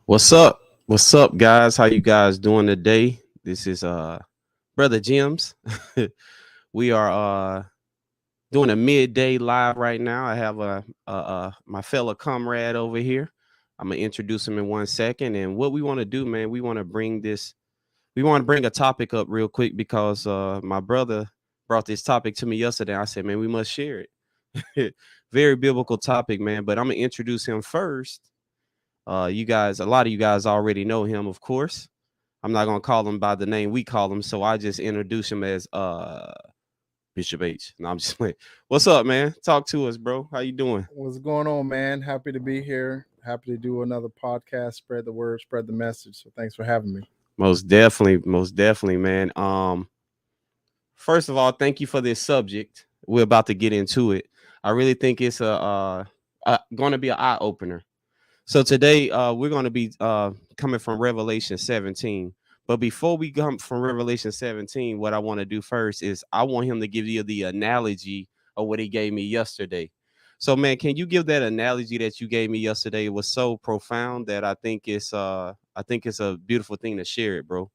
What's up? What's up, guys? How you guys doing today? This is Brother Jim's. We are doing a midday live right now. I have my fellow comrade over here. I'm gonna introduce him in 1 second. And what we want to do, man, we want to bring a topic up real quick because my brother brought this topic to me yesterday. I said, man, we must share it. Very biblical topic, man. But I'm gonna introduce him first. You guys, a lot of you guys already know him, of course. I'm not gonna call him by the name we call him, so I just introduce him as Bishop H. No, I'm just playing. What's up, man? Talk to us, bro. How you doing? What's going on, man? Happy to be here. Happy to do another podcast, spread the word, spread the message. So thanks for having me. Most definitely, man. First of all, thank you for this subject. We're about to get into it. I really think it's going to be an eye opener. So today, we're going to be coming from Revelation 17. But before we come from Revelation 17, what I want to do first is I want him to give you the analogy of what he gave me yesterday. So, man, can you give that analogy that you gave me yesterday? It was so profound that I think it's a beautiful thing to share it, bro.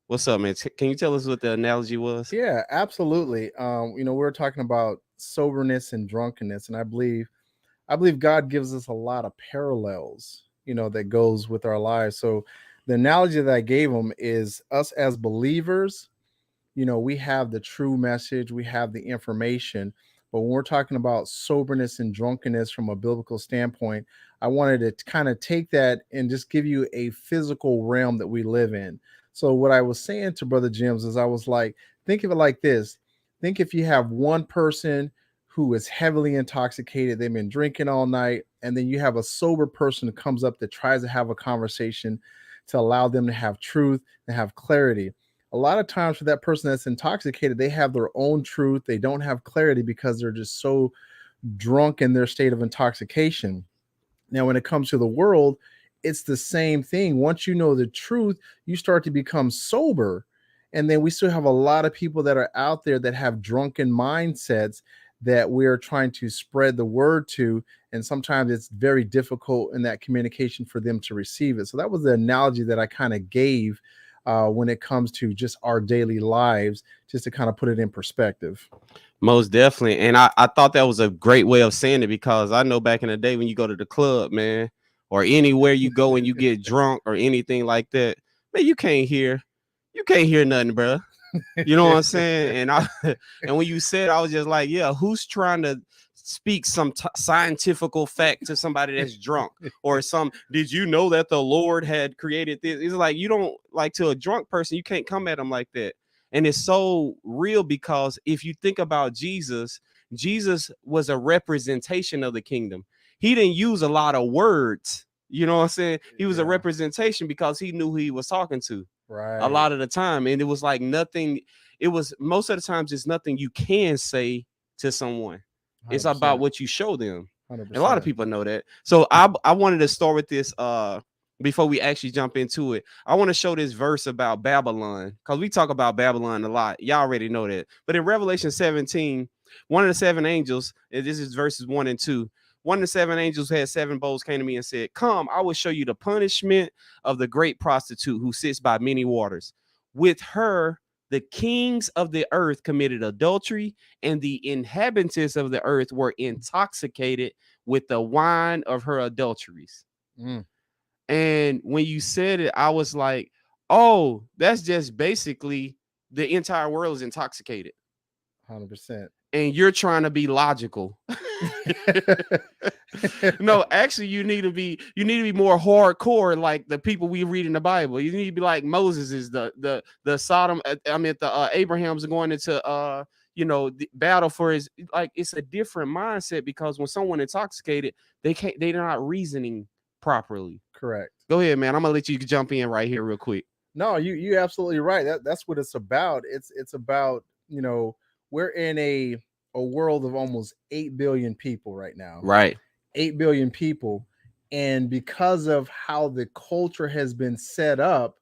What's up, man? Can you tell us what the analogy was? Yeah, absolutely. We were talking about soberness and drunkenness, and I believe God gives us a lot of parallels, that goes with our lives. So the analogy that I gave him is us as believers. We have the true message, we have the information, but when we're talking about soberness and drunkenness from a biblical standpoint, I wanted to kind of take that and just give you a physical realm that we live in. So what I was saying to Brother James is I was like, think of it like this. Think if you have one person who is heavily intoxicated, they've been drinking all night, and then you have a sober person who comes up that tries to have a conversation to allow them to have truth and have clarity. A lot of times for that person that's intoxicated, they have their own truth. They don't have clarity because they're just so drunk in their state of intoxication. Now, when it comes to the world, it's the same thing. Once you know the truth, you start to become sober. And then we still have a lot of people that are out there that have drunken mindsets that we are trying to spread the word to. And sometimes it's very difficult in that communication for them to receive it. So that was the analogy that I kind of gave when it comes to just our daily lives, just to kind of put it in perspective. Most definitely. And I thought that was a great way of saying it because I know back in the day when you go to the club, man, or anywhere you go and you get drunk or anything like that, man, you can't hear nothing, bro. You know what I'm saying? And I and when you said, I was just like, yeah, who's trying to speak some scientifical fact to somebody that's drunk or some did you know that the Lord had created this? It's like you don't like to a drunk person, you can't come at them like that. And it's so real because if you think about Jesus, Jesus was a representation of the kingdom. He didn't use a lot of words. You know what I'm saying? He was a Yeah. representation because he knew who he was talking to a Right. lot of the time. And it was like nothing, it was most of the times it's nothing you can say to someone. It's about 100%. what you show them. And a lot of 100%. people know that. So I wanted to start with this before we actually jump into it. I want to show this verse about Babylon because we talk about Babylon a lot. Y'all already know that. But in Revelation 17, one of the seven angels, and this is verses 1 and 2. One of the seven angels who had seven bowls came to me and said, come, I will show you the punishment of the great prostitute who sits by many waters. With her, the kings of the earth committed adultery, and the inhabitants of the earth were intoxicated with the wine of her adulteries. Mm, And when you said it, I was like, oh, that's just basically the entire world is intoxicated. 100%. And you're trying to be logical. No, actually, you need to be more hardcore, like the people we read in the Bible. You need to be like Moses is the Sodom. I mean, the Abraham's going into the battle for his, like it's a different mindset because when someone intoxicated, they're not reasoning properly. Correct. Go ahead, man. I'm gonna let you jump in right here real quick. No, you absolutely right. That's what it's about. It's about, we're in a world of almost 8 billion people right now. Right. 8 billion people, and because of how the culture has been set up,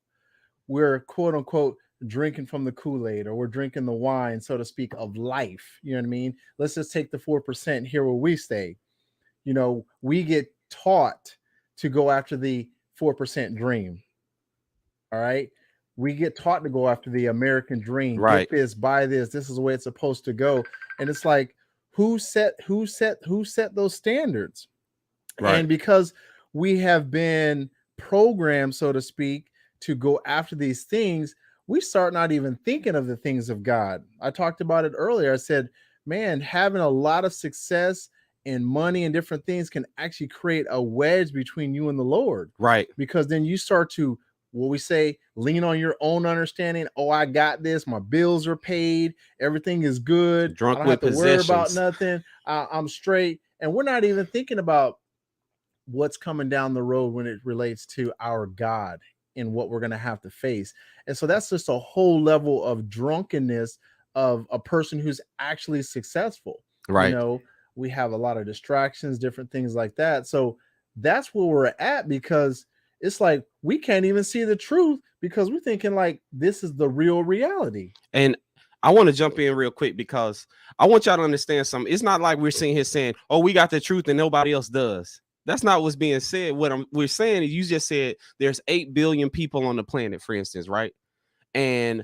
we're quote unquote drinking from the Kool-Aid, or we're drinking the wine, so to speak, of life. You know what I mean? Let's just take the 4% here where we stay. We get taught to go after the 4% dream. All right. We get taught to go after the American dream. Right. Get this, buy this. This is the way it's supposed to go. And it's like, who set those standards? Right. And because we have been programmed, so to speak, to go after these things, we start not even thinking of the things of God. I talked about it earlier. I said, man, having a lot of success and money and different things can actually create a wedge between you and the Lord. Right. Because then you start to, what we say, lean on your own understanding. Oh, I got this. My bills are paid. Everything is good. Drunk I don't with have to worry about possessions. nothing. I'm straight. And we're not even thinking about what's coming down the road when it relates to our God and what we're going to have to face. And so that's just a whole level of drunkenness of a person who's actually successful. Right. You know, we have a lot of distractions, different things like that. So that's where we're at, because it's like we can't even see the truth because we're thinking like this is the real reality. And I want to jump in real quick because I want y'all to understand something. It's not like we're sitting here saying, oh, we got the truth and nobody else does. That's not what's being said. We're saying is, you just said there's 8 billion people on the planet, for instance, right? And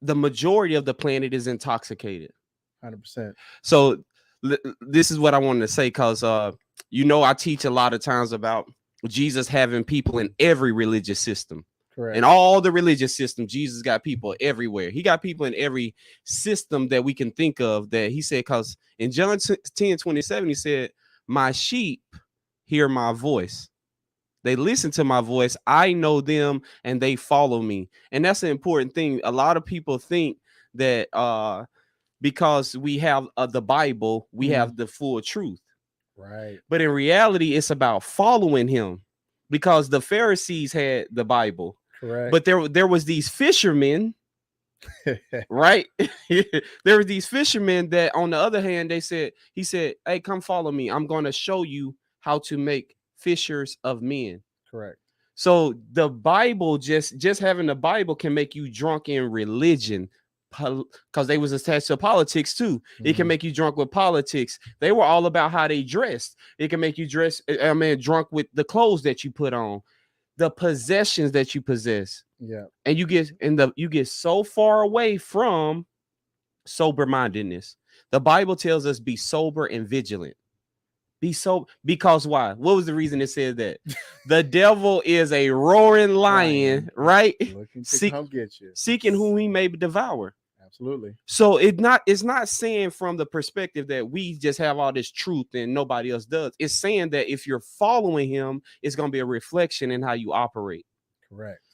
the majority of the planet is intoxicated. 100%. So this is what I wanted to say, because you know, I teach a lot of times about Jesus having people in every religious system. Correct. In all the religious systems, Jesus got people everywhere. He got people in every system that we can think of, that he said, because in John 10:27, he said, my sheep hear my voice. They listen to my voice. I know them and they follow me. And that's an important thing. A lot of people think that because we have the Bible, we have the full truth. Right. But in reality, it's about following him, because the Pharisees had the Bible. Correct. But there was these fishermen, right? There were these fishermen that, on the other hand, he said, hey, come follow me. I'm going to show you how to make fishers of men. Correct. So the Bible, just having the Bible can make you drunk in religion, because they was attached to politics too. It can make you drunk with politics. They were all about how they dressed. It can make you drunk with the clothes that you put on, the possessions that you possess. Yeah. And you get so far away from sober-mindedness. The Bible tells us be sober and vigilant. Be so, because why? What was the reason it said that? The devil is a roaring lion, right? Looking to come get you. Seeking whom he may devour. Absolutely. So it's not saying from the perspective that we just have all this truth and nobody else does. It's saying that if you're following him, it's going to be a reflection in how you operate. Correct.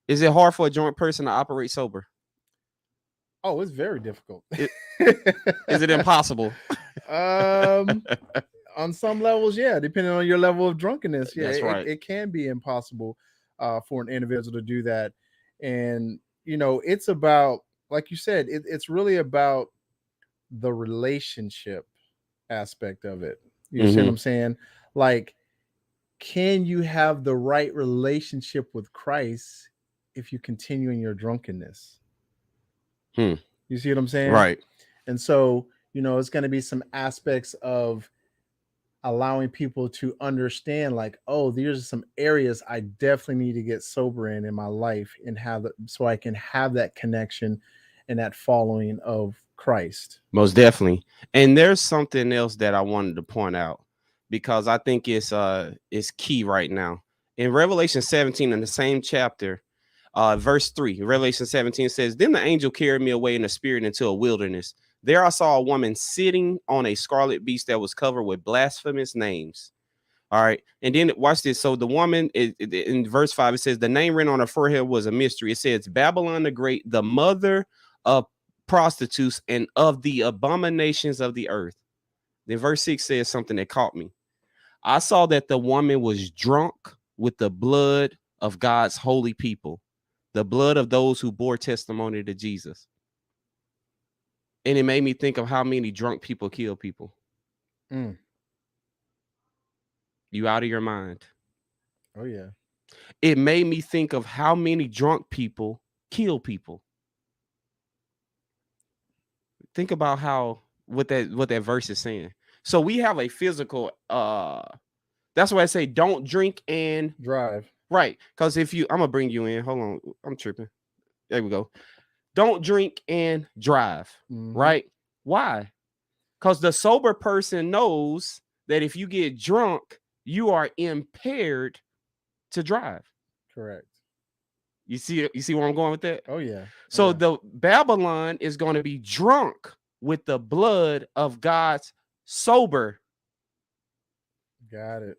Is it hard for a drunk person to operate sober? Oh, it's very difficult. Is it impossible? On some levels, yeah, depending on your level of drunkenness. Yeah, that's right. It can be impossible for an individual to do that. And, you know, it's about, like you said, it's really about the relationship aspect of it. You see what I'm saying? Like, can you have the right relationship with Christ if you continue in your drunkenness? You see what I'm saying? Right. And so, you know, it's going to be some aspects of allowing people to understand, like, oh, these are some areas I definitely need to get sober in my life, and so I can have that connection and that following of Christ. Most definitely. And there's something else that I wanted to point out, because I think it's key right now. In Revelation 17, in the same chapter, verse 3, Revelation 17 says, then the angel carried me away in the spirit into a wilderness. There I saw a woman sitting on a scarlet beast that was covered with blasphemous names. All right. And then watch this. So the woman, in verse 5, it says the name written on her forehead was a mystery. It says Babylon the Great, the mother of prostitutes and of the abominations of the earth. Then verse 6 says something that caught me. I saw that the woman was drunk with the blood of God's holy people, the blood of those who bore testimony to Jesus. And it made me think of how many drunk people kill people. You out of your mind. Oh, yeah. It made me think of how many drunk people kill people. Think about what that verse is saying. So we have a physical That's why I say don't drink and drive. right. Because if you, I'm gonna bring you in. Hold on, I'm tripping. There we go. Don't drink and drive. Mhm. Right? Why? Because the sober person knows that if you get drunk, you are impaired to drive. Correct. You see where I'm going with that? Oh yeah. So yeah. the Babylon is going to be drunk with the blood of God's sober. Got it.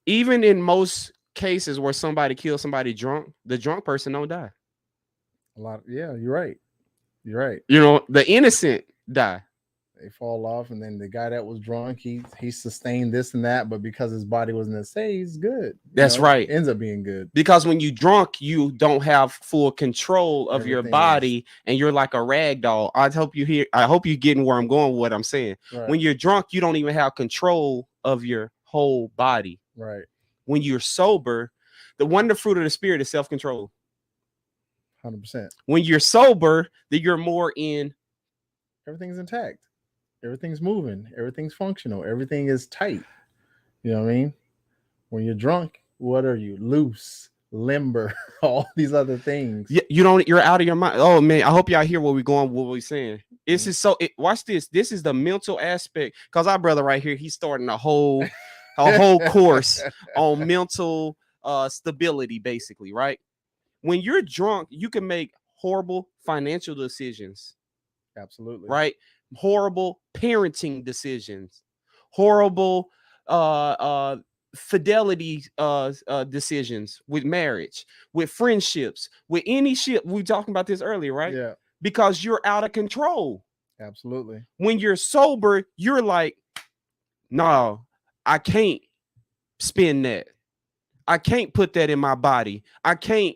Even in most cases where somebody kills somebody drunk, the drunk person don't die. A lot. Yeah, you're right. You're right. You know, the innocent die. They fall off, and then the guy that was drunk, he sustained this and that, but because his body wasn't as safe, he's good. That's right. Ends up being good. Because when you drunk, you don't have full control of your body, and you're like a rag doll. I hope you're getting where I'm going with what I'm saying. Right. When you're drunk, you don't even have control of your whole body. Right. When you're sober, the fruit of the spirit is self-control. 100%. When you're sober, that you're more in. Everything's intact. Everything's moving. Everything's functional. Everything is tight. You know what I mean? When you're drunk, what are you? Loose, limber, all these other things. Yeah, you're out of your mind. Oh man, I hope y'all hear what we're going, what we're saying. This is so. Watch this. This is the mental aspect. Because our brother right here, he's starting a whole course on mental stability, basically, right? When you're drunk, you can make horrible financial decisions. Absolutely. Right? Horrible parenting decisions. Horrible fidelity decisions with marriage, with friendships, with any shit. We were talking about this earlier, right? Yeah. Because you're out of control. Absolutely. When you're sober, you're like, no, I can't spend that. I can't put that in my body. I can't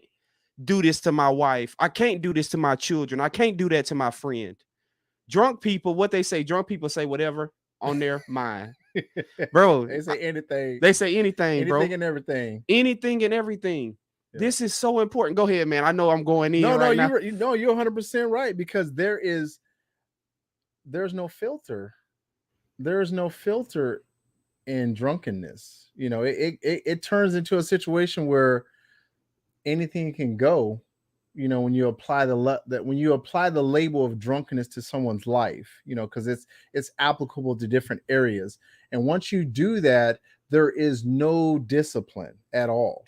do this to my wife. I can't do this to my children. I can't do that to my friend. Drunk people, what they say, drunk people say whatever on their mind. Bro, they say anything. They say anything, bro. Anything and everything. Anything and everything. Yeah. This is so important. Go ahead, man. I know I'm going in. No, now. You're 100% right, because there's no filter. There's no filter in drunkenness. You know, it turns into a situation where anything can go. You know, when you apply the label of drunkenness to someone's life, you know, because it's applicable to different areas. And once you do that, there is no discipline at all.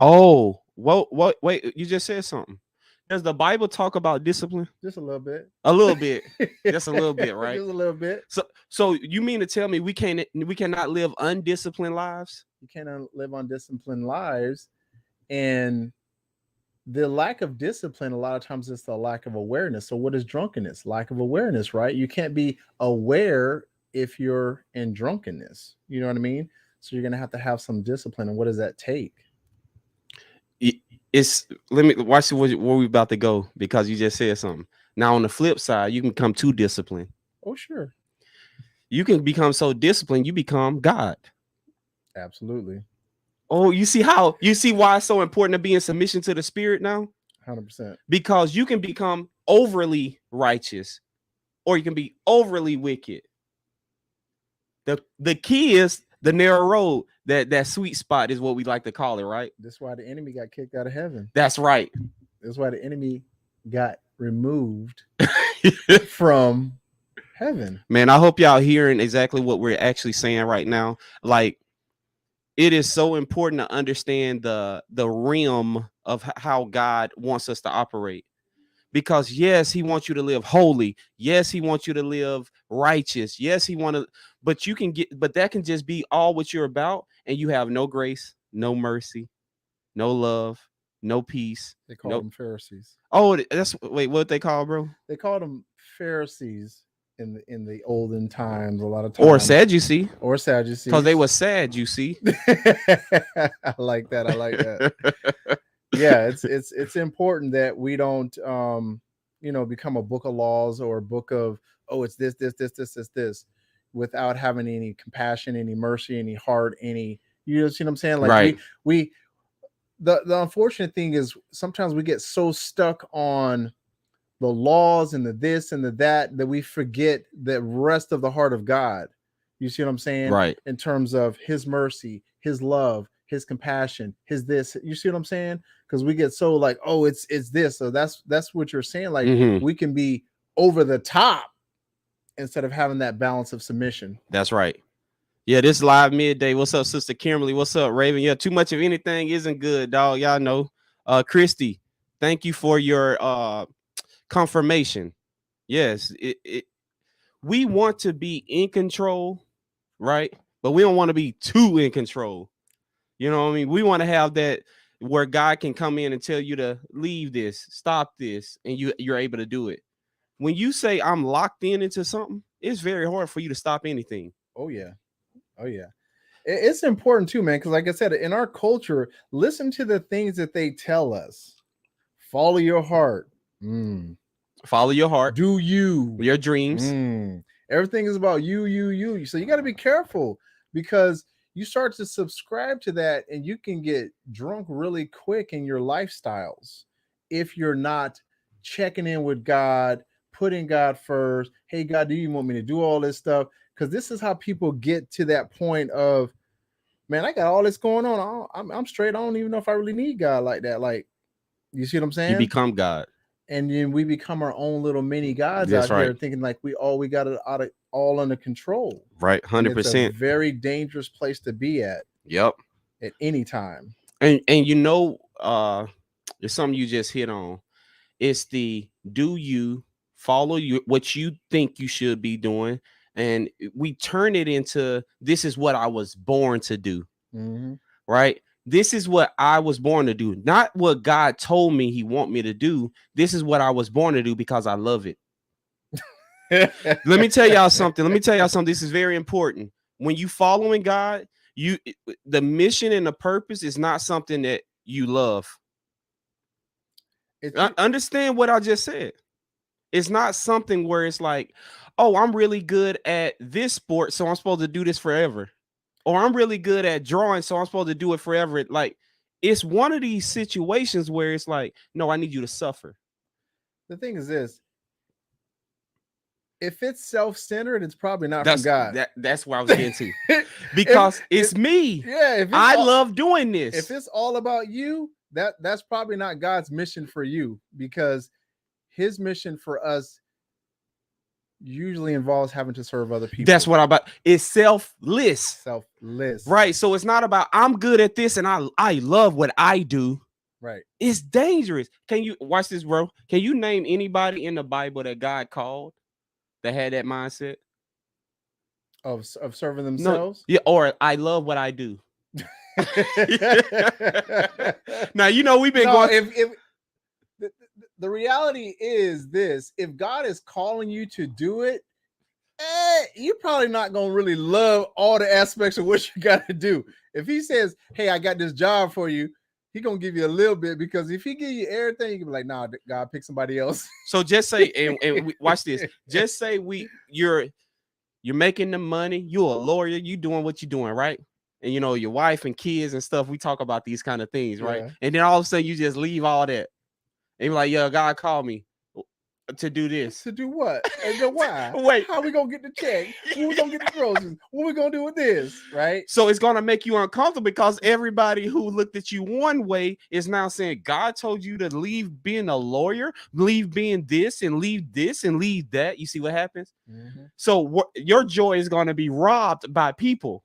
Oh, well, wait, you just said something. Does the Bible talk about discipline? Just a little bit. A little bit. Just a little bit, right? Just a little bit. So you mean to tell me we cannot live undisciplined lives? You cannot live undisciplined lives. And the lack of discipline, a lot of times, it's the lack of awareness. So what is drunkenness? Lack of awareness, right? You can't be aware if you're in drunkenness. You know what I mean? So you're going to have some discipline. And what does that take? Let me watch where we're about to go, because you just said something. Now, on the flip side, you can become too disciplined. Oh, sure. You can become so disciplined, you become God. Absolutely. Oh, you see why it's so important to be in submission to the Spirit now? 100%. Because you can become overly righteous, or you can be overly wicked. The key is the narrow road. That sweet spot is what we like to call it, right? That's why the enemy got kicked out of heaven. That's right. That's why the enemy got removed from heaven. Man, I hope y'all hearing exactly what we're actually saying right now. Like, it is so important to understand the realm of how God wants us to operate. Because yes, he wants you to live holy. Yes, he wants you to live righteous. Yes, but that can just be all what you're about, and you have no grace, no mercy, no love, no peace. They call them Pharisees. Oh, what they call, bro? They called them Pharisees in the olden times, a lot of times. Or Sadducee. Because they were sad, you see. I like that. Yeah, it's important that we don't become a book of laws or a book of, oh, it's this without having any compassion, any mercy, any heart, any, you know, see what I'm saying? Like, right. The unfortunate thing is sometimes we get so stuck on the laws and the this and the that we forget the rest of the heart of God. You see what I'm saying? Right. In terms of his mercy, his love, his compassion, his this. You see what I'm saying? Because we get so like, oh, it's this. So that's what you're saying. Like we can be over the top instead of having that balance of submission. That's right. Yeah, this live midday. What's up, Sister Kimberly? What's up, Raven? Yeah, too much of anything isn't good, dog. Y'all know. Christy, thank you for your confirmation. Yes, we want to be in control, right? But we don't want to be too in control. You know what I mean? We want to have that where God can come in and tell you to leave this, stop this, and you're able to do it. When you say I'm locked into something, it's very hard for you to stop anything. Oh yeah. Oh yeah. It's important too, man, because like I said, in our culture, listen to the things that they tell us. Follow your heart. Follow your heart. Do your dreams. Everything is about you. So you got to be careful, because you start to subscribe to that and you can get drunk really quick in your lifestyles if you're not checking in with God, putting God first. Hey, God, do you want me to do all this stuff? Because this is how people get to that point of, man, I got all this going on. I'm straight. I don't even know if I really need God like that. Like, you see what I'm saying? You become God. And then we become our own little mini gods That's out right. here, thinking like we got it all under control. Right, 100%. It's a very dangerous place to be at. Yep. At any time. And you know, it's something you just hit on. It's the do you follow what you think you should be doing, and we turn it into this is what I was born to do. Right? This is what I was born to do, not what God told me he want me to do. This is what I was born to do because I love it. Let me tell y'all something. This is very important. When you following God, the mission and the purpose is not something that you love. Understand what I just said. It's not something where it's like, oh, I'm really good at this sport, so I'm supposed to do this forever. Or I'm really good at drawing, so I'm supposed to do it forever. Like, it's one of these situations where it's like, no, I need you to suffer. The thing is this. If it's self-centered, it's probably not from God. That's where I was getting to. Because it's me. Yeah. I love doing this. If it's all about you, that's probably not God's mission for you, because his mission for us usually involves having to serve other people. That's what I'm about. It's selfless. Right. So it's not about I'm good at this and I love what I do. Right. It's dangerous. Can you watch this, bro? Can you name anybody in the Bible that God called that had that mindset of serving themselves? No, yeah, or I love what I do. Now you know we've been going. If the reality is this: if God is calling you to do it, you're probably not gonna really love all the aspects of what you got to do. If he says, "Hey, I got this job for you," he gonna give you a little bit, because if he give you everything, you can be like, "Nah, God, pick somebody else." So just say, and watch this. Just say you're making the money. You're a lawyer. You doing what you're doing, right? And you know your wife and kids and stuff. We talk about these kind of things, right? Yeah. And then all of a sudden you just leave all that. And you're like, "Yo, God called me to do this." To do what? And then why? Wait, how we gonna get the check? When we gonna get the groceries? What we gonna do with this? Right? So it's gonna make you uncomfortable, because everybody who looked at you one way is now saying, God told you to leave being a lawyer, leave being this and leave that. You see what happens? So your joy is gonna be robbed by people.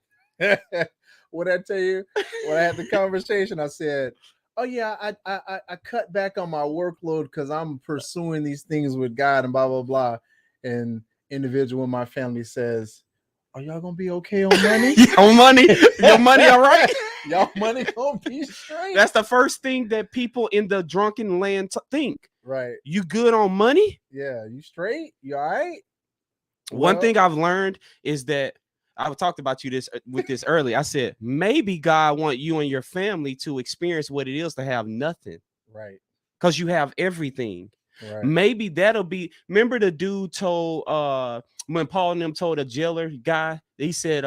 What I tell you, when I had the conversation, I said, "Oh yeah, I cut back on my workload because I'm pursuing these things with God and blah blah blah." And individual in my family says, "Are y'all gonna be okay on money? Your money, all right? Y'all money gonna be straight?" That's the first thing that people in the drunken land think. Right? You good on money? Yeah. You straight? You all right? One thing I've learned is that I've talked about this earlier. I said, maybe God want you and your family to experience what it is to have nothing. Right. Because you have everything. Right. Maybe that'll be, remember the dude told, when Paul and them told a jailer guy, he said,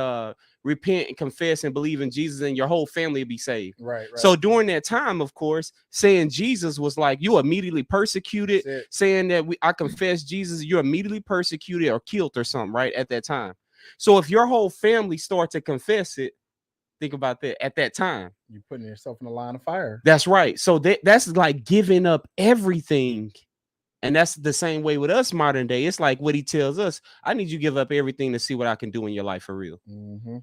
repent and confess and believe in Jesus and your whole family will be saved. Right. So during that time, of course, saying Jesus was like, you immediately persecuted, saying that I confess Jesus, you're immediately persecuted or killed or something, right? At that time. So if your whole family start to confess it, think about that at that time. You're putting yourself in the line of fire. That's right. So that's like giving up everything. And that's the same way with us modern day. It's like what he tells us. I need you to give up everything to see what I can do in your life for real. Mm-hmm.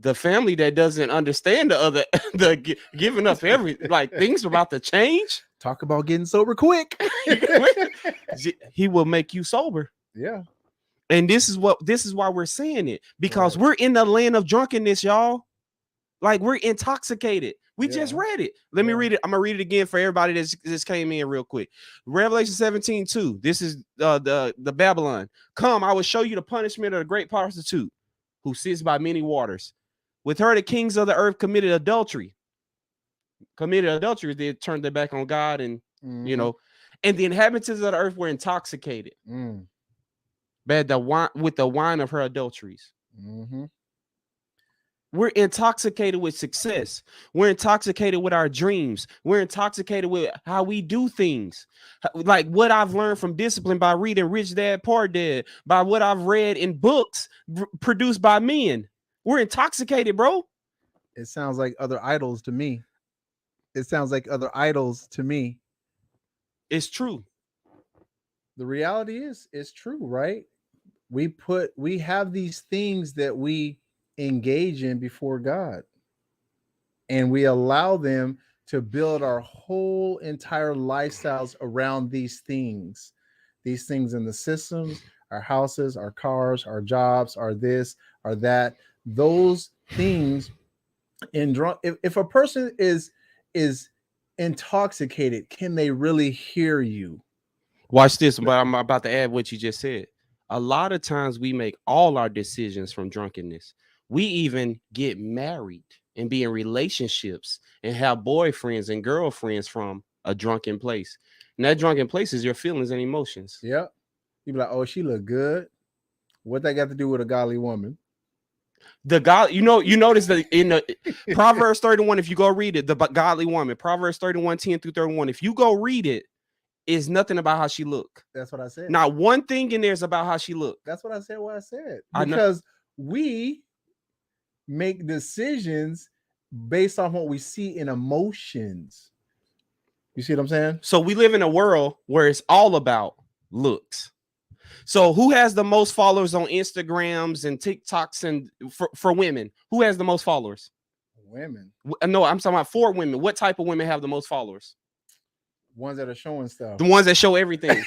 The family that doesn't understand the giving up everything, like things about to change. Talk about getting sober quick. He will make you sober. Yeah. And this is why we're saying it, because Right. we're in the land of drunkenness, y'all. Like we're intoxicated. We just Yeah. read it. Let me read it. I'm gonna read it again for everybody that just came in real quick. Revelation 17:2. This is the Babylon. Come, I will show you the punishment of the great prostitute who sits by many waters. With her, the kings of the earth committed adultery. They turned their back on God, and you know, and the inhabitants of the earth were intoxicated. Bad with the wine of her adulteries. We're intoxicated with success. We're intoxicated with our dreams. We're intoxicated with how we do things. Like what I've learned from discipline by reading Rich Dad, Poor Dad, by what I've read in books produced by men. We're intoxicated, bro. It sounds like other idols to me. It's true. The reality is, it's true, right? We have these things that we engage in before God, and we allow them to build our whole entire lifestyles around these things in the systems, our houses, our cars, our jobs, our this, our that, those things. If a person is intoxicated, can they really hear you? Watch this, but I'm about to add what you just said. A lot of times we make all our decisions from drunkenness. We even get married and be in relationships and have boyfriends and girlfriends from a drunken place. And that drunken place is your feelings and emotions. Yep. You be like, oh, she look good. What that got to do with a godly woman? The God, you notice that in the Proverbs 31, if you go read it, the godly woman, Proverbs 31, 10 through 31, if you go read it, is nothing about how she look. That's what I said. Not one thing in there is about how she look. That's what I said. Because we make decisions based on what we see in emotions. You see what I'm saying? So we live in a world where it's all about looks. So who has the most followers on Instagrams and TikToks and for women? Who has the most followers? Women. No, I'm talking about for women. What type of women have the most followers? Ones that are showing stuff. The ones that show everything.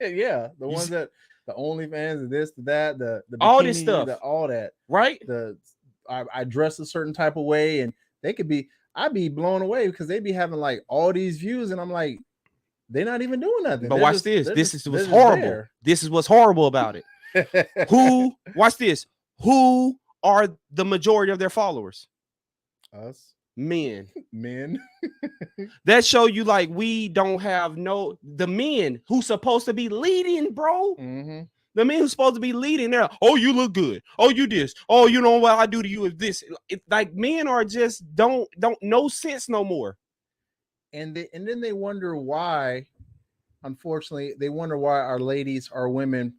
Yeah, the ones that the OnlyFans and this, that, the bikini, all this stuff, all that, right? I dress a certain type of way, and I'd be blown away because they be having like all these views, and I'm like, they're not even doing nothing. But watch this. This is what's horrible. This is what's horrible about it. Watch this. Who are the majority of their followers? Us. Men. That show you like we don't have the men who's supposed to be leading, bro. The men who's supposed to be leading there. Oh, you look good. Oh, you this. Oh, you know what I do to you is this. Like men are just don't no sense no more. And then they wonder why. Unfortunately, they wonder why our women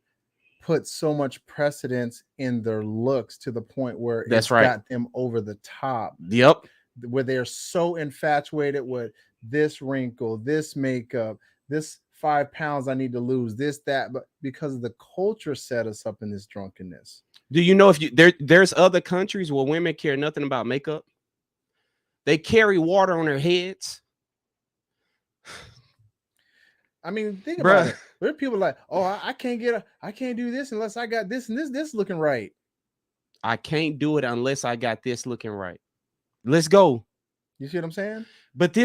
put so much precedence in their looks to the point where it's got them over the top. Yep. Where they're so infatuated with this wrinkle, this makeup, this 5 pounds I need to lose, this, that, but because the culture set us up in this drunkenness. Do you know if there's other countries where women care nothing about makeup? They carry water on their heads. I mean, think about it. There are people like, oh, I can't do this unless I got this and this looking right. I can't do it unless I got this looking right. Let's go. You see what I'm saying? But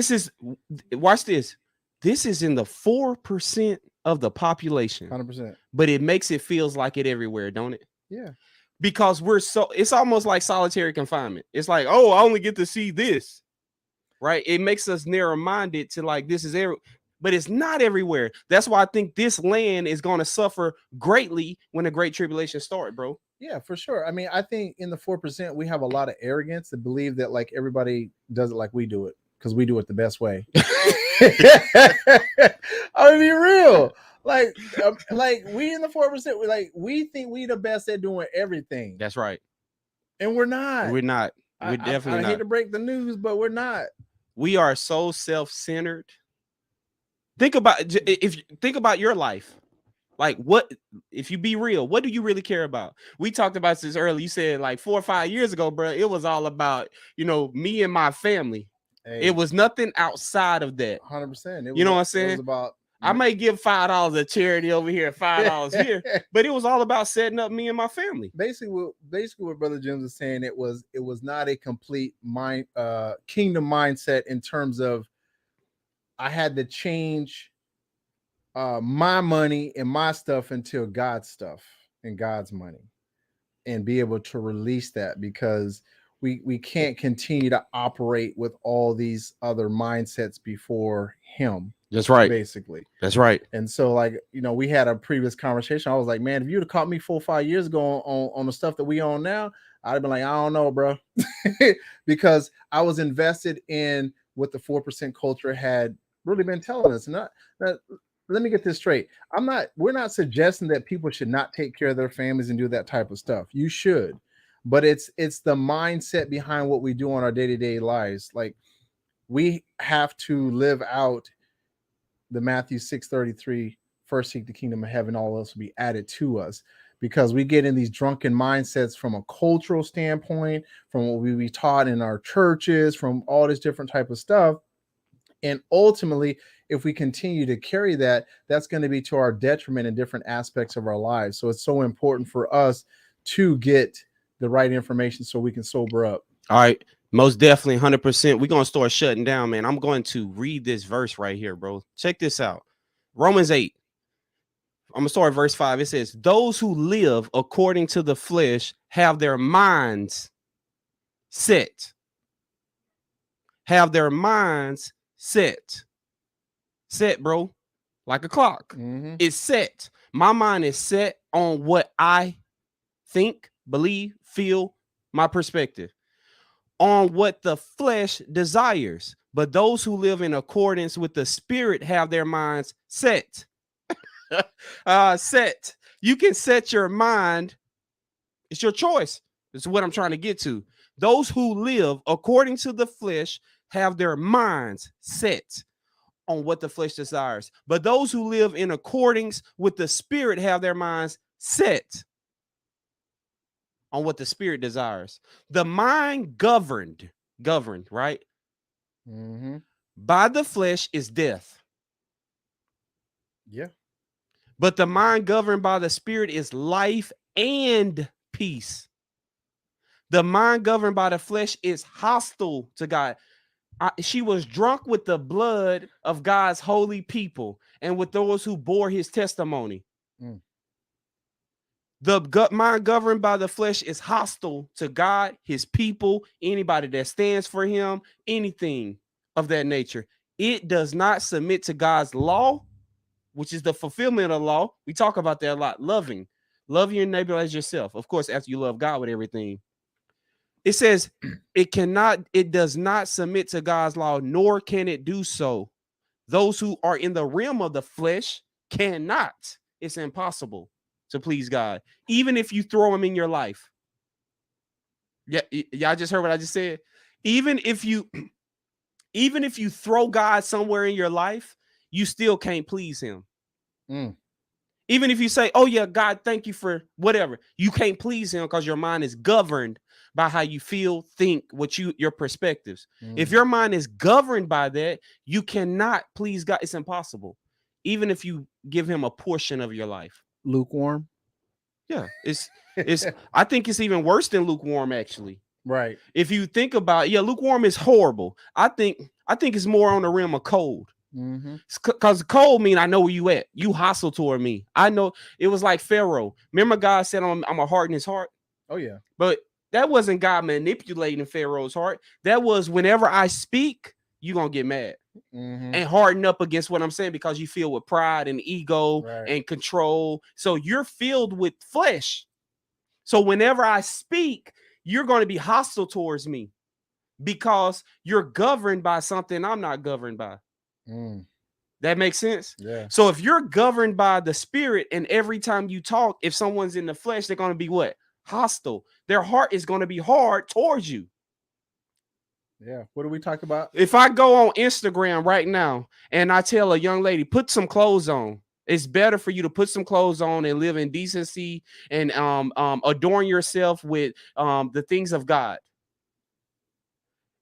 watch this. This is in the 4% of the population. 100%. But it makes it feels like it everywhere, don't it? Yeah. Because it's almost like solitary confinement. It's like, oh, I only get to see this. Right? It makes us narrow-minded to like this is but it's not everywhere. That's why I think this land is going to suffer greatly when the Great Tribulation starts, bro. Yeah, for sure. I mean, I think in the 4%, we have a lot of arrogance to believe that like everybody does it like we do it because we do it the best way. I mean, real. like we in the 4%, like we think we the best at doing everything. That's right. And we're not. We're not. We're definitely not. I hate to break the news, but we're not. We are so self-centered. Think about your life. Like, what if you be real? What do you really care about? We talked about this earlier. You said like 4 or 5 years ago, bro, it was all about, me and my family. Hey, it was nothing outside of that. 100%. You know what I'm saying? It was about, I may give $5 a charity over here, $5 here, but it was all about setting up me and my family. Basically what Brother Jims is saying, it was not a complete kingdom mindset in terms of I had to change my money and my stuff into God's stuff and God's money, and be able to release that, because we can't continue to operate with all these other mindsets before him. That's right. Basically. That's right. And so, like, we had a previous conversation. I was like, man, if you'd have caught me 4 or 5 years ago on the stuff that we own now, I'd have been like, I don't know, bro. Because I was invested in what the 4% culture had really been telling us. Let me get this straight. We're not suggesting that people should not take care of their families and do that type of stuff. You should, but it's the mindset behind what we do on our day-to-day lives. Like, we have to live out the Matthew 6:33, first seek the kingdom of heaven, all else will be added to us, because we get in these drunken mindsets from a cultural standpoint, from what we taught in our churches, from all this different type of stuff. And ultimately, if we continue to carry that, that's going to be to our detriment in different aspects of our lives. So it's so important for us to get the right information so we can sober up. All right. Most definitely, 100%. We're going to start shutting down, man. I'm going to read this verse right here, bro. Check this out. Romans 8. I'm going to start at verse 5. It says, those who live according to the flesh have their minds set. Have their minds set. Set, bro. Like a clock. Mm-hmm. It's set. My mind is set on what I think, believe, feel, my perspective, on what the flesh desires. But those who live in accordance with the spirit have their minds set. Set. You can set your mind. It's your choice. This is what I'm trying to get to. Those who live according to the flesh have their minds set on what the flesh desires. But those who live in accordance with the spirit have their minds set on what the spirit desires. The mind governed, right? Mm-hmm. By the flesh is death. Yeah. But the mind governed by the spirit is life and peace. The mind governed by the flesh is hostile to God. She was drunk with the blood of God's holy people and with those who bore his testimony. Mm. The mind governed by the flesh is hostile to God, his people, anybody that stands for him, anything of that nature. It does not submit to God's law, which is the fulfillment of the law. We talk about that a lot. Love your neighbor as yourself. Of course, after you love God with everything. It says it does not submit to God's law, nor can it do so. Those who are in the realm of the flesh cannot. It's impossible to please God, even if you throw him in your life. Yeah, y'all just heard what I just said. Even if you throw God somewhere in your life, you still can't please him. Mm. Even if you say, oh yeah, God, thank you for whatever, you can't please him because your mind is governed by how you feel, think, your perspectives. Mm. If your mind is governed by that, you cannot please God. It's impossible. Even if you give him a portion of your life. Lukewarm. Yeah, it's I think it's even worse than lukewarm, actually. Right. If you think about, lukewarm is horrible. I think it's more on the realm of cold. Because cold mean I know where you at. You hostile toward me. I know. It was like Pharaoh. Remember God said I'm a harden his heart. Oh yeah. But that wasn't God manipulating Pharaoh's heart. That was whenever I speak, you're gonna get mad and harden up against what I'm saying because you feel with pride and ego and control. So you're filled with flesh. So whenever I speak, you're going to be hostile towards me because you're governed by something I'm not governed by. That makes sense? Yeah. So if you're governed by the spirit, and every time you talk, if someone's in the flesh, they're going to be what? Hostile. Their heart is going to be hard towards you. Yeah. What do we talk about? If I go on Instagram right now and I tell a young lady, put some clothes on, it's better for you to put some clothes on and live in decency and adorn yourself with the things of God.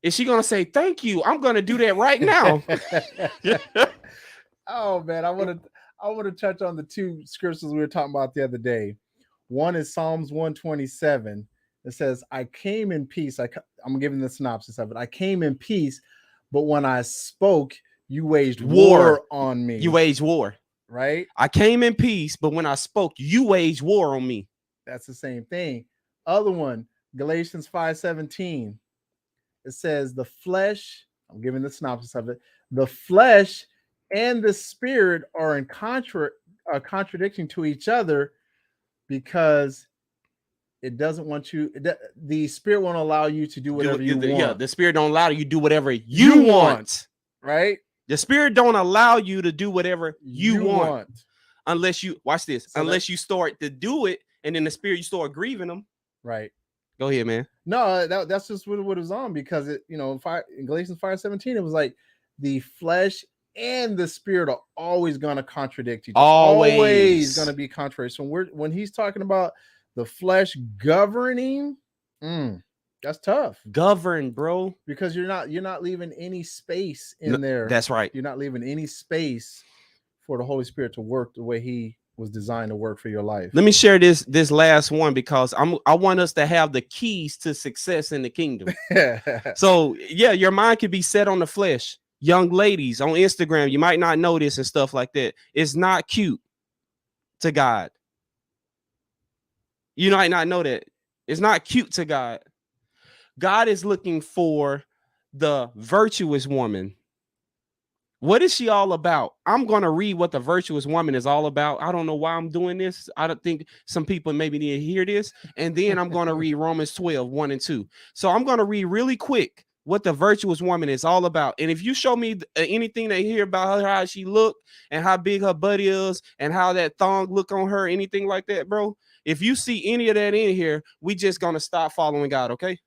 Is she gonna say thank you? I'm gonna do that right now. Oh man, I want to touch on the two scriptures we were talking about the other day. One is Psalms 127. It says, "I came in peace." I'm giving the synopsis of it. I came in peace, but when I spoke, you waged war on me. You waged war. Right? I came in peace, but when I spoke, you waged war on me. That's the same thing. Other one, Galatians 5:17. It says, the flesh, I'm giving the synopsis of it, the flesh and the spirit are in contradiction to each other, because it doesn't want you, the spirit won't allow you to do whatever you want. Yeah, the spirit don't allow you to do whatever you want. Right? The spirit don't allow you to do whatever you want. Unless you, watch this, so unless you start to do it, and then the spirit, you start grieving them. Right. Go ahead, man. No, that's just what it was on, because it, in Galatians 5:17, it was like the flesh and the spirit are always going to contradict each other. Always going to be contrary. So when he's talking about the flesh governing, that's tough. Govern, bro, because you're not leaving any space in there. That's right. You're not leaving any space for the Holy Spirit to work the way he was designed to work for your life. Let me share this last one, because I want us to have the keys to success in the kingdom. So yeah, your mind can be set on the flesh. Young ladies on Instagram, you might not know this and stuff like that. It's not cute to God. You might not know that. It's not cute to God. God is looking for the virtuous woman. What is she all about? I'm going to read what the virtuous woman is all about. I don't know why I'm doing this. I don't think some people maybe need to hear this. And then I'm going to read Romans 12:1-2. So I'm going to read really quick what the virtuous woman is all about. And if you show me anything they hear about her, how she look and how big her butt is and how that thong look on her, anything like that, bro, if you see any of that in here, we just going to stop following God, okay?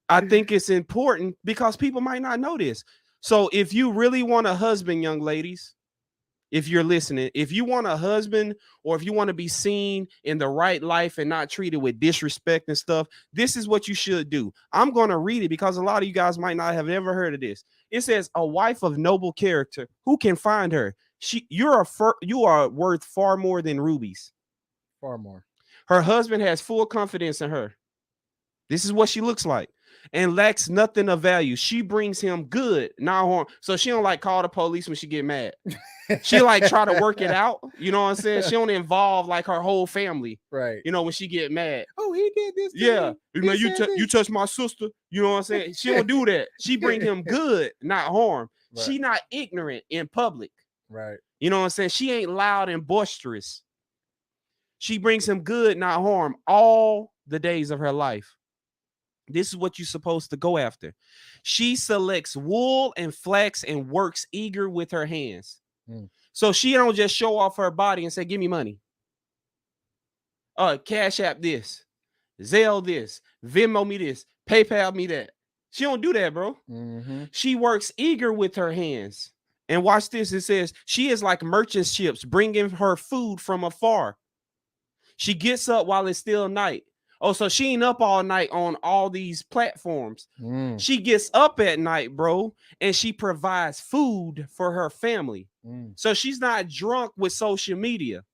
I think it's important because people might not know this. So if you really want a husband, young ladies, if you're listening, if you want a husband, or if you want to be seen in the right life and not treated with disrespect and stuff, this is what you should do. I'm going to read it because a lot of you guys might not have ever heard of this. It says, a wife of noble character, who can find her? You are worth far more than rubies. Far more. Her husband has full confidence in her. This is what she looks like. And lacks nothing of value. She brings him good, not harm. So she don't like call the police when she get mad. She like try to work it out. You know what I'm saying? She don't involve like her whole family. Right. You know, when she get mad. Oh, he did this. Yeah. You touch my sister. You know what I'm saying? She don't do that. She bring him good, not harm. Right. She not ignorant in public. Right. You know what I'm saying? She ain't loud and boisterous. She brings him good, not harm, all the days of her life. This is what you're supposed to go after. She selects wool and flax and works eager with her hands. So she don't just show off her body and say, give me money. Cash App this, Zelle this, Venmo me this, PayPal me that. She don't do that, bro. She works eager with her hands. And watch this. It says she is like merchant ships bringing her food from afar. She gets up while it's still night. Oh, so she ain't up all night on all these platforms. She gets up at night, bro, and she provides food for her family. So she's not drunk with social media.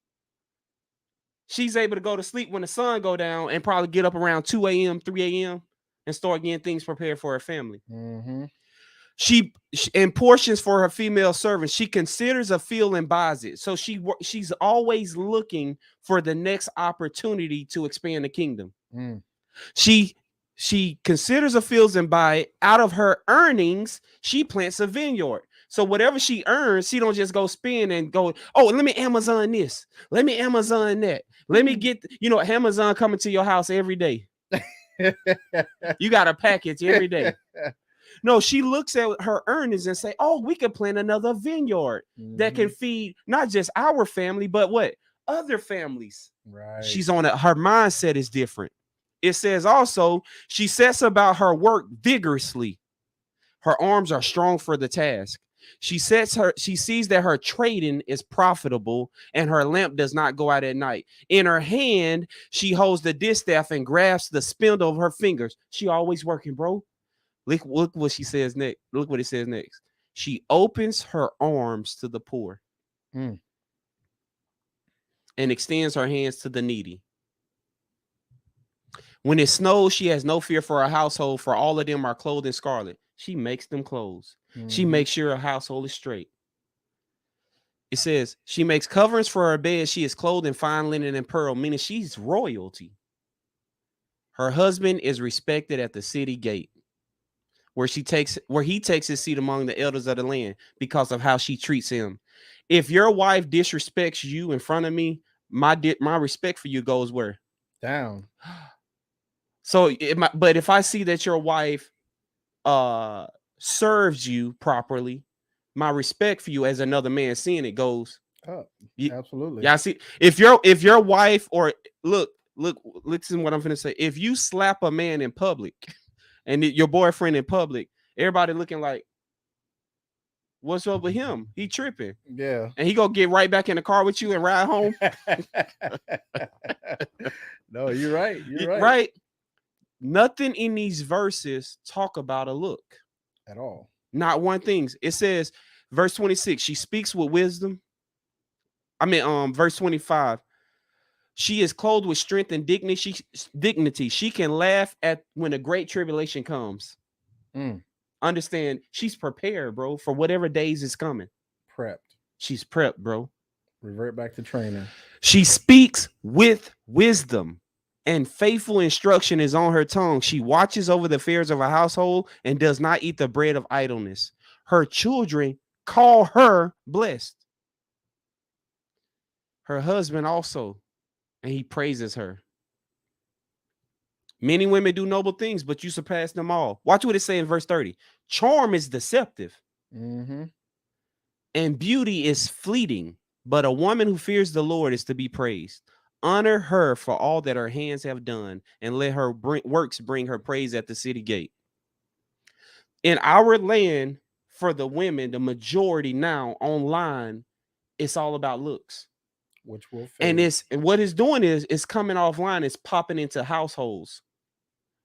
She's able to go to sleep when the sun go down and probably get up around 2 a.m., 3 a.m. and start getting things prepared for her family. She in portions for her female servants. She considers a field and buys it. So she's always looking for the next opportunity to expand the kingdom. She considers a field and buy it. Out of her earnings, she plants a vineyard. So whatever she earns, she don't just go spend and go, oh, let me Amazon this. Let me Amazon that. Let me get, Amazon coming to your house every day. You got a package every day. No, she looks at her earnings and say, oh, we could plant another vineyard that can feed not just our family, but what? Other families. Right. She's on it. Her mindset is different. It says also, she sets about her work vigorously. Her arms are strong for the task. She sees that her trading is profitable and her lamp does not go out at night. In her hand, she holds the distaff and grasps the spindle of her fingers. She always working, bro. Look what she says next. Look what it says next. She opens her arms to the poor and extends her hands to the needy. When it snows, she has no fear for her household, for all of them are clothed in scarlet. She makes them clothes. She makes sure her household is straight. It says she makes coverings for her bed. She is clothed in fine linen and pearl, meaning she's royalty. Her husband is respected at the city gate, where he takes his seat among the elders of the land because of how she treats him. If your wife disrespects you in front of me, my respect for you goes where? Down. So, but if I see that your wife serves you properly, my respect for you as another man seeing it goes up. Absolutely. Yeah, see, if your wife, or listen what I'm gonna say. If you slap a man in public and your boyfriend in public, everybody looking like, what's up with him? He tripping. Yeah. And he gonna get right back in the car with you and ride home. No, you're right. You're right. Right. Nothing in these verses talk about a look at all. Not one thing. It says, verse 26, she speaks with wisdom. Verse 25, she is clothed with strength and dignity. She can laugh at when a great tribulation comes. Understand, she's prepared, bro, for whatever days is coming. Prepped. She's prepped, bro. Revert back to training. She speaks with wisdom, and faithful instruction is on her tongue. She watches over the affairs of her household and does not eat the bread of idleness. Her children call her blessed. Her husband also, and he praises her. Many women do noble things, but you surpass them all. Watch what it says in verse 30. Charm is deceptive, and beauty is fleeting, but a woman who fears the Lord is to be praised. Honor her for all that her hands have done, and let her works bring her praise at the city gate. In our land, for the women, the majority now online, it's all about looks. Which will fade. And what it's doing is it's coming offline, it's popping into households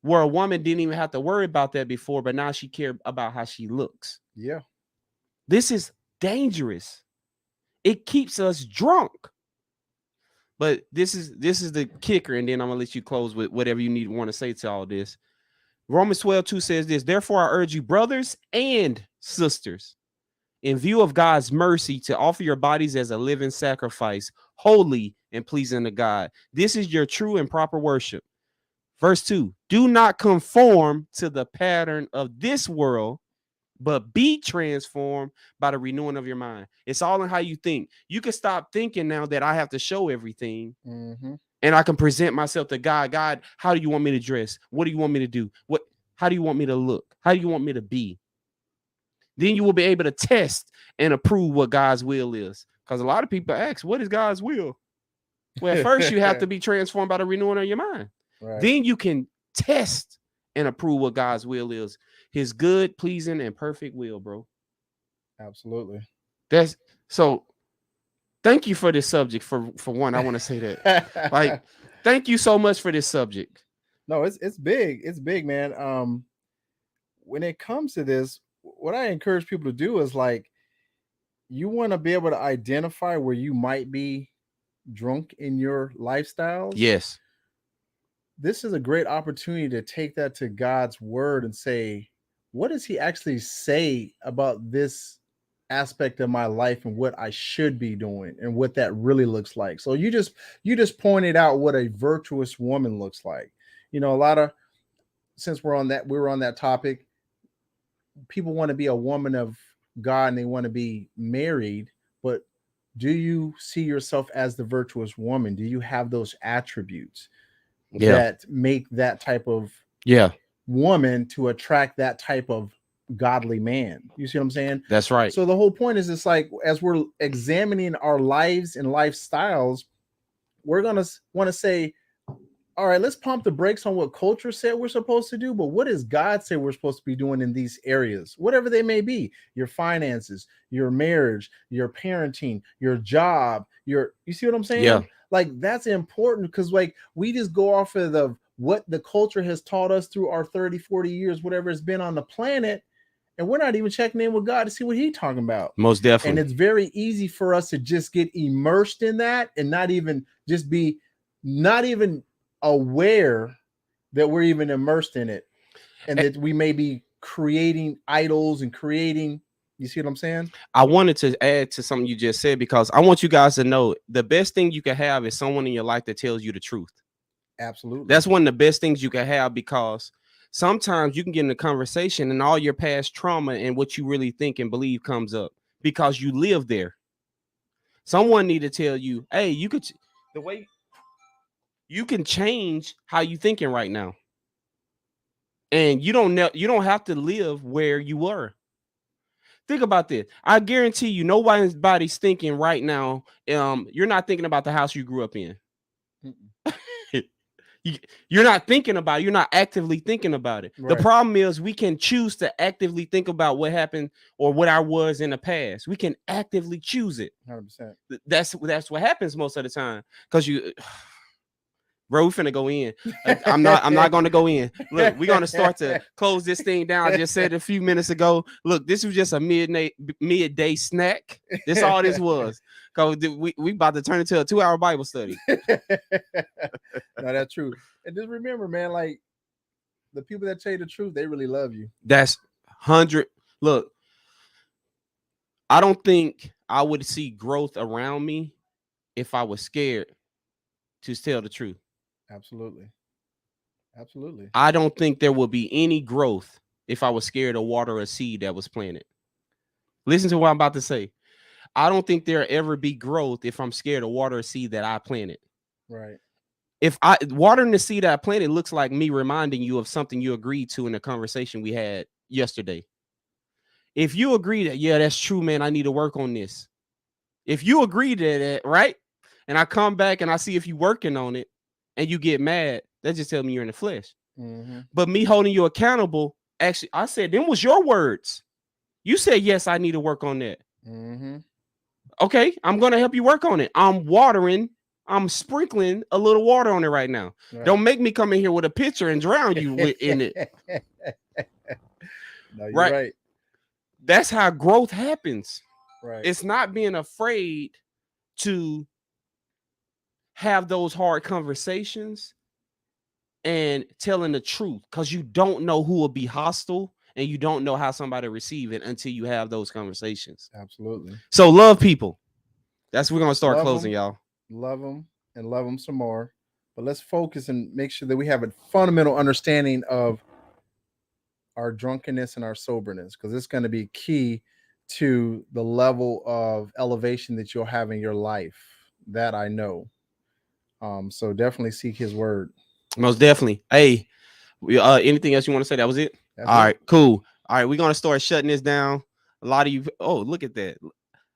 where a woman didn't even have to worry about that before, but now she cares about how she looks. Yeah. This is dangerous. It keeps us drunk. But this is the kicker, and then I'm gonna let you close with whatever you want to say to all this. Romans 12:2 says this: therefore, I urge you, brothers and sisters, in view of God's mercy, to offer your bodies as a living sacrifice, holy and pleasing to God. This is your true and proper worship. Verse 2: do not conform to the pattern of this world, but be transformed by the renewing of your mind. It's all in how you think. You can stop thinking now that I have to show everything, and I can present myself to God. God, how do you want me to dress? What do you want me to do? How do you want me to look? How do you want me to be? Then you will be able to test and approve what God's will is. Because a lot of people ask, what is God's will? Well, at first you have to be transformed by the renewing of your mind. Right. Then you can test and approve what God's will is. His good, pleasing, and perfect will, bro. Absolutely. That's so. Thank you for this subject. For one, I want to say that. Like, thank you so much for this subject. No, it's big. It's big, man. When it comes to this, what I encourage people to do is, like, you want to be able to identify where you might be drunk in your lifestyles. Yes. This is a great opportunity to take that to God's word and say, what does he actually say about this aspect of my life and what I should be doing and what that really looks like? So you just pointed out what a virtuous woman looks like. You know, since we're on that topic, people want to be a woman of God and they want to be married, but do you see yourself as the virtuous woman? Do you have those attributes that make that type of woman to attract that type of godly man. You see what I'm saying? That's right. So the whole point is, it's like, as we're examining our lives and lifestyles, we're gonna want to say, all right, let's pump the brakes on what culture said we're supposed to do, but what does God say we're supposed to be doing in these areas, whatever they may be? Your finances, your marriage, your parenting, your job, you see what I'm saying? Yeah. Like, that's important, because like we just go off of what the culture has taught us through our 30, 40 years, whatever it's been on the planet, and we're not even checking in with God to see what He's talking about. Most definitely. And it's very easy for us to just get immersed in that and not even aware that we're even immersed in it, and that we may be creating idols and creating, you see what I'm saying? I wanted to add to something you just said, because I want you guys to know the best thing you can have is someone in your life that tells you the truth. Absolutely. That's one of the best things you can have, because sometimes you can get in a conversation and all your past trauma and what you really think and believe comes up because you live there. Someone need to tell you, hey, the way you can change how you thinking right now. And you don't have to live where you were. Think about this. I guarantee you, nobody's thinking right now. You're not thinking about the house you grew up in. You're not thinking about it. You're not actively thinking about it. Right. The problem is we can choose to actively think about what happened or what I was in the past. We can actively choose it. 100%. That's what happens most of the time, because bro, we finna go in. I'm not gonna go in. Look, we're gonna start to close this thing down. I just said a few minutes ago. Look, this was just a midday snack. That's all this was. Cause we about to turn into a 2-hour Bible study. No, that's true. And just remember, man, like, the people that tell you the truth, they really love you. That's 100. Look, I don't think I would see growth around me if I was scared to tell the truth. Absolutely. Absolutely. I don't think there will be any growth if I was scared to water a seed that was planted. Listen to what I'm about to say. I don't think there'll ever be growth if I'm scared to water a seed that I planted. Right. If watering the seed I planted looks like me reminding you of something you agreed to in the conversation we had yesterday. If you agree that, yeah, that's true, man, I need to work on this. If you agree to that, right? And I come back and I see if you working on it and you get mad, that just tells me you're in the flesh. Mm-hmm. But me holding you accountable, actually, I said, them was your words. You said, yes, I need to work on that. Mm-hmm. Okay, I'm going to help you work on it. I'm sprinkling a little water on it right now. Right. Don't make me come in here with a pitcher and drown you in it. No, you're right. That's how growth happens. Right. It's not being afraid to have those hard conversations and telling the truth, because you don't know who will be hostile and you don't know how somebody receive it until you have those conversations. Absolutely. So love people. That's we're gonna start love closing, them, y'all. Love them and love them some more. But let's focus and make sure that we have a fundamental understanding of our drunkenness and our soberness, because it's going to be key to the level of elevation that you'll have in your life. That I know. So definitely seek His word. Most definitely. Hey, anything else you want to say? That was it. All right, cool. All right, we're gonna start shutting this down. A lot of you. Oh, look at that.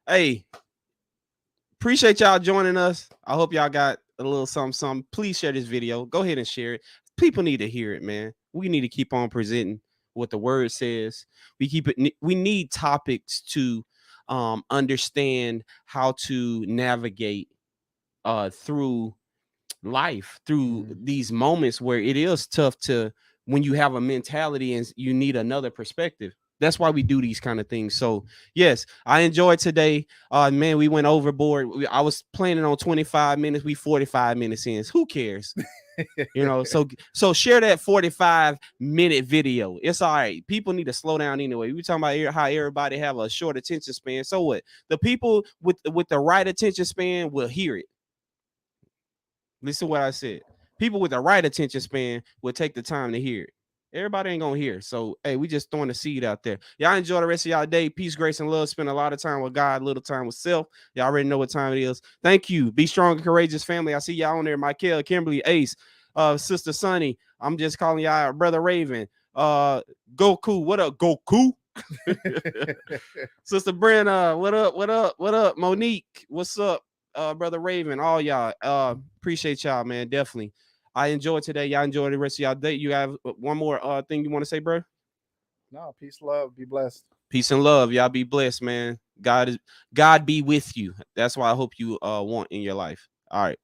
Hey, appreciate y'all joining us. I hope y'all got a little something. Please share this video. Go ahead and share it. People need to hear it, man. We need to keep on presenting what the word says. We need topics to understand how to navigate through life, through these moments where it is tough to, when you have a mentality and you need another perspective. That's why we do these kind of things. So yes, I enjoyed today. Man, we went overboard. I was planning on 25 minutes. We 45 minutes in. Who cares? You know, so share that 45-minute video. It's all right. People need to slow down anyway. We talking about how everybody have a short attention span. So what? The people with the right attention span will hear it. Listen to what I said. People with the right attention span will take the time to hear it. Everybody ain't gonna hear. So hey, we just throwing the seed out there. Y'all enjoy the rest of y'all day. Peace, grace, and love. Spend a lot of time with God, little time with self. Y'all already know what time it is. Thank you. Be strong and courageous, family. I see y'all on there. Michael, Kimberly, Ace, Sister Sunny. I'm just calling y'all Brother Raven. Goku, what up, Goku? Sister Brenna, what up? What up? Monique, what's up? Brother Raven, all y'all. Appreciate y'all, man. Definitely. I enjoyed today. Y'all enjoy the rest of y'all day. You have one more thing you want to say, bro? No, peace, love, be blessed. Peace and love. Y'all be blessed, man. God be with you. That's what I hope you want in your life. All right.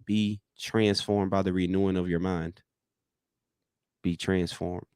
Be transformed by the renewing of your mind. Be transformed.